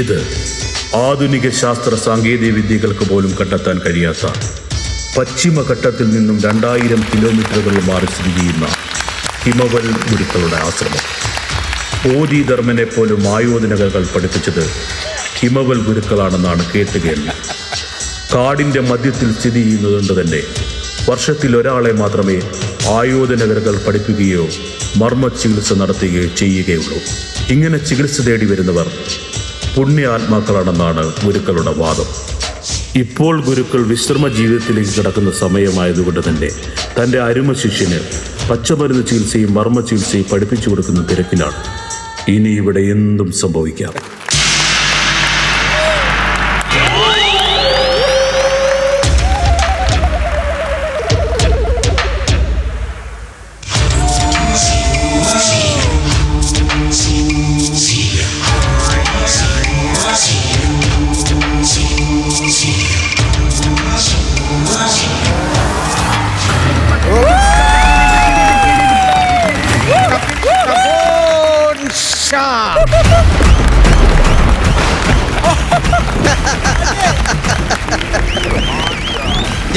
ഇത് ആധുനിക ശാസ്ത്ര സാങ്കേതിക വിദ്യകൾക്ക് പോലും കണ്ടെത്താൻ കഴിയാത്ത പശ്ചിമഘട്ടത്തിൽ നിന്നും 2000 കിലോമീറ്ററുകൾ മാറി സ്ഥിതി ചെയ്യുന്ന ഹിമവൽ ഗുരുക്കളുടെ ആശ്രമം. ബോധിധർമ്മനെ പോലും ആയോധനകകൾ പഠിപ്പിച്ചത് ഹിമവൽ ഗുരുക്കളാണെന്നാണ് കേട്ടുകേൾവി. കാടിൻ്റെ മധ്യത്തിൽ സ്ഥിതി ചെയ്യുന്നതുകൊണ്ട് തന്നെ വർഷത്തിൽ ഒരാളെ മാത്രമേ ആയോധനകലകൾ പഠിപ്പിക്കുകയോ മർമ്മ ചികിത്സ നടത്തുകയോ ചെയ്യുകയുള്ളൂ. ഇങ്ങനെ ചികിത്സ തേടി വരുന്നവർ പുണ്യാത്മാക്കളാണെന്നാണ് ഗുരുക്കളുടെ വാദം. ഇപ്പോൾ ഗുരുക്കൾ വിശ്രമ ജീവിതത്തിലേക്ക് കിടക്കുന്ന സമയമായതുകൊണ്ട് തന്നെ തൻ്റെ അരുമ ശിഷ്യന് പച്ചമരുന്ന് ചികിത്സയും മർമ്മ ചികിത്സയും പഠിപ്പിച്ചു കൊടുക്കുന്ന തിരക്കിലാണ്. ഇനി ഇവിടെ എന്തും സംഭവിക്കാം.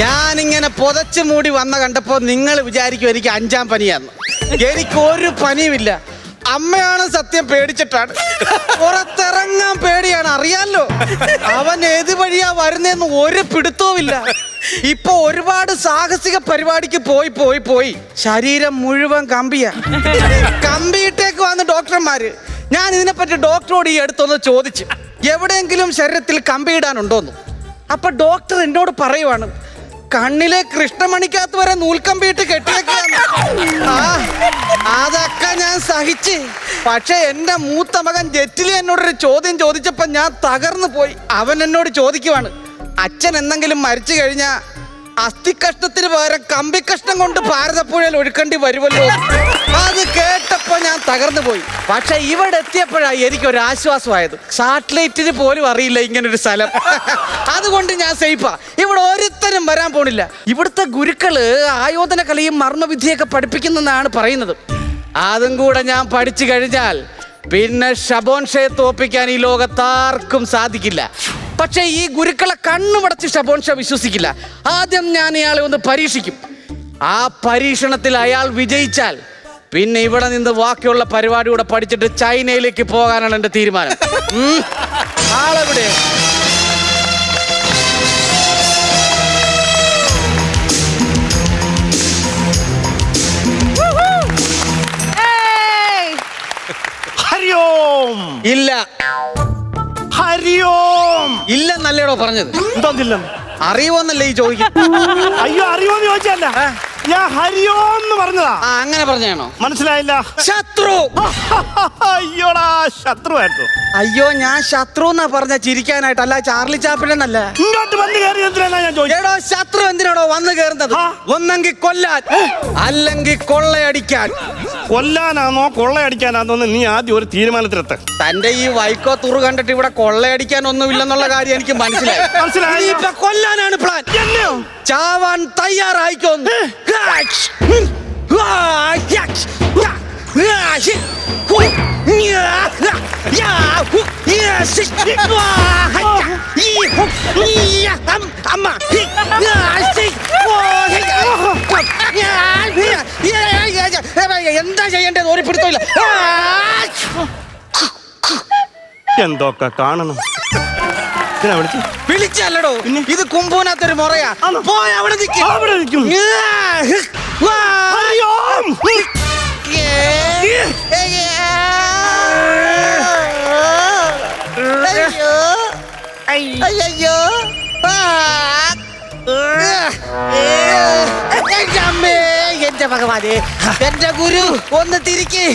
ഞാനിങ്ങനെ പുതച്ചു മൂടി വന്ന കണ്ടപ്പോ നിങ്ങൾ വിചാരിക്കും എനിക്ക് 5ാം പനിയാന്ന്. എനിക്കൊരു പനിയുമില്ല. അമ്മയാണ് സത്യം പേടിച്ചിട്ടാണ്. പുറത്തിറങ്ങാൻ പേടിയാണ്, അറിയാലോ. അവൻ ഏത് വഴിയാ വരുന്നതെന്ന് ഒരു പിടുത്തവുമില്ല. ഇപ്പൊ ഒരുപാട് സാഹസിക പരിപാടിക്ക് പോയി ശരീരം മുഴുവൻ കമ്പിയാ. കമ്പിയിട്ടേക്ക് വന്ന് ഡോക്ടർമാര്. ഞാൻ ഇതിനെപ്പറ്റി ഡോക്ടറോട് ഈ അടുത്തൊന്ന് ചോദിച്ചു, എവിടെയെങ്കിലും ശരീരത്തിൽ കമ്പിയിടാനുണ്ടോന്ന്. അപ്പൊ ഡോക്ടർ എന്നോട് പറയുവാണ്, കണ്ണിലെ കൃഷ്ണമണിക്കകത്ത് വരെ നൂൽക്കമ്പിയിട്ട് കെട്ടിയേക്കാണ്. അതൊക്കെ ഞാൻ സഹിച്ച്. പക്ഷെ എന്റെ മൂത്ത മകൻ ജെറ്റിലി എന്നോടൊരു ചോദ്യം ചോദിച്ചപ്പോ ഞാൻ തകർന്നു പോയി. അവൻ എന്നോട് ചോദിക്കുവാണ്, അച്ഛൻ എന്തെങ്കിലും മരിച്ചു കഴിഞ്ഞാ അസ്ഥികഷ്ണത്തിന് പകരം കമ്പിക്കഷ്ണം കൊണ്ട് ഭാരതപ്പുഴയിൽ ഒഴുക്കേണ്ടി വരുമല്ലോ. അത് കേട്ടപ്പോ ഞാൻ തകർന്നു പോയി. പക്ഷെ ഇവിടെ എത്തിയപ്പോഴാണ് എനിക്കൊരു ആശ്വാസമായത്. സാറ്റലൈറ്റിന് പോലും അറിയില്ല ഇങ്ങനൊരു സ്ഥലം. അതുകൊണ്ട് ഞാൻ സേഫാ. ഇവിടെ ഒരുത്തരും വരാൻ പോണില്ല. ഇവിടുത്തെ ഗുരുക്കള് ആയോധന കലയും മർമ്മവിദ്യയൊക്കെ പഠിപ്പിക്കുന്നെന്നാണ് പറയുന്നത്. അതും കൂടെ ഞാൻ പഠിച്ചു കഴിഞ്ഞാൽ പിന്നെ ഷബോൺ ഷയെ തോപ്പിക്കാൻ ഈ ലോകത്താർക്കും സാധിക്കില്ല. പക്ഷെ ഈ ഗുരുക്കളെ കണ്ണുമടച്ച് ഷബോൺ ഷാ വിശ്വസിക്കില്ല. ആദ്യം ഞാൻ ഇയാളെ ഒന്ന് പരീക്ഷിക്കും. ആ പരീക്ഷണത്തിൽ അയാൾ വിജയിച്ചാൽ പിന്നെ ഇവിടെ നിന്ന് ബാക്കിയുള്ള പരിപാടി കൂടെ പഠിച്ചിട്ട് ചൈനയിലേക്ക് പോകാനാണ് എൻ്റെ തീരുമാനം. ആളെവിടെ? ഹരിയോം. ഇല്ല. ഹരിയോം ഇല്ലെന്നല്ലേടോ പറഞ്ഞത്? എന്തോന്നില്ല? അറിയുമോന്നല്ലേ ഈ ചോദിക്കും? അയ്യോ, അറിയോന്ന് ചോദിച്ചല്ല, ഞാൻ ഹരിയോം എന്ന് പറഞ്ഞതാ. അങ്ങനെ പറഞ്ഞാണോ? മനസ്സിലായില്ല. ശത്രു. അയ്യോടാ, ശത്രുവായിരുന്നു. അയ്യോ, ഞാൻ ശത്രു എന്നാ പറഞ്ഞ ചിരിക്കാനായിട്ട്, അല്ല ചാർലി ചാപ്പിലെന്നല്ല. ഇങ്ങോട്ട് വന്ന് കയറി എന്തിനാ ഞാൻ ചോദിച്ചോ? ശത്രു എന്തിനാണോ വന്ന് കയറുന്നത്? ഒന്നെങ്കിൽ കൊല്ലാൻ, അല്ലെങ്കിൽ കൊള്ളയടിക്കാൻ. കൊല്ലാനാണോ കൊള്ളയടിക്കാനാണോ നീ ആദ്യം ഒരു തീരുമാനത്തിലെത്ത. തന്റെ ഈ വൈക്കോ തുറു കണ്ടിട്ട് ഇവിടെ കൊള്ളയടിക്കാൻ ഒന്നുമില്ലെന്നുള്ള കാര്യം എനിക്ക് മനസ്സിലായി. ഇപ്പൊ കൊല്ലാനാണ് പ്ലാൻ. ചാവാൻ തയ്യാറായിക്കോന്ന്. എന്താ ചെയ്യേണ്ടത് ഒരു പിടുത്തമില്ല. എന്തൊക്കെ കാണണം. വിളിച്ചല്ലടോ, ഇത് കുമ്പൂനത്തൊരു മുറയാ. പോയി അവിടെ നിൽക്കും. അയ്യോ, എന്റെ ഭഗവാനെ, എന്റെ ഗുരു ഒന്ന് തിരിക്ക്.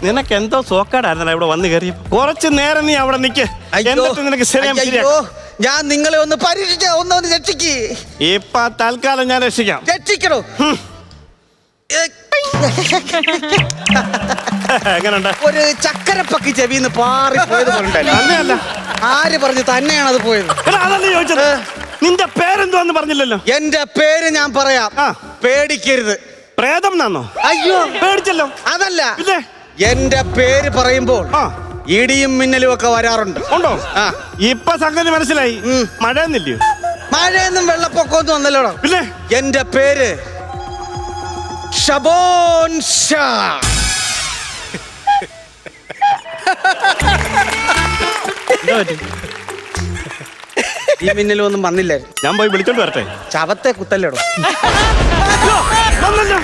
നിനക്ക് എന്തോ സോക്കാടായിരുന്നല്ലോ ഇവിടെ വന്ന് കയറി. കുറച്ച് നേരം നീ അവിടെ നിൽക്ക്. എന്നിട്ട് നിനക്ക് അയ്യോ, ഞാൻ നിങ്ങളെ ഒന്ന് പരീക്ഷിച്ച ഒന്ന് രക്ഷിക്ക്. ഇപ്പൊ തൽക്കാലം ഞാൻ രക്ഷിക്കാം. രക്ഷിക്കണോ? എങ്ങനെയുണ്ട്? ഒരു ചക്കരപ്പക്കി ചെവിന്ന് പാറിപ്പോയത് അല്ല, ആര് പറഞ്ഞു? തന്നെയാണത് പോയത്. അതല്ലേ ചോദിച്ചത്. നിന്റെ പേരെന്തോന്ന് പറഞ്ഞില്ലല്ലോ. എന്റെ പേര് ഞാൻ പറയാം, പേടിക്കരുത്. പ്രേതം എന്നാന്നോ? അയ്യോ, പേടിച്ചല്ലോ. അതല്ല, എന്റെ പേര് പറയുമ്പോൾ ഇടിയും മിന്നലും ഒക്കെ വരാറുണ്ട്. ഉണ്ടോ? ആ. ഇപ്പൊ സംഗതി മനസ്സിലായി. മഴയൊന്നില്ലയോ? മഴയൊന്നും വെള്ളപ്പൊക്കമൊന്നും വന്നല്ലോടോ. പിന്നെ എന്റെ പേര് ഷബോൻ ഷാ. എന്താ പറ്റി? ഈ മിന്നലും ഒന്നും വന്നില്ലായിരുന്നു. ഞാൻ പോയി വിളിച്ചോണ്ട് വരട്ടെ. ശവത്തെ കുത്തല്ലേടോ. വന്നല്ലോ.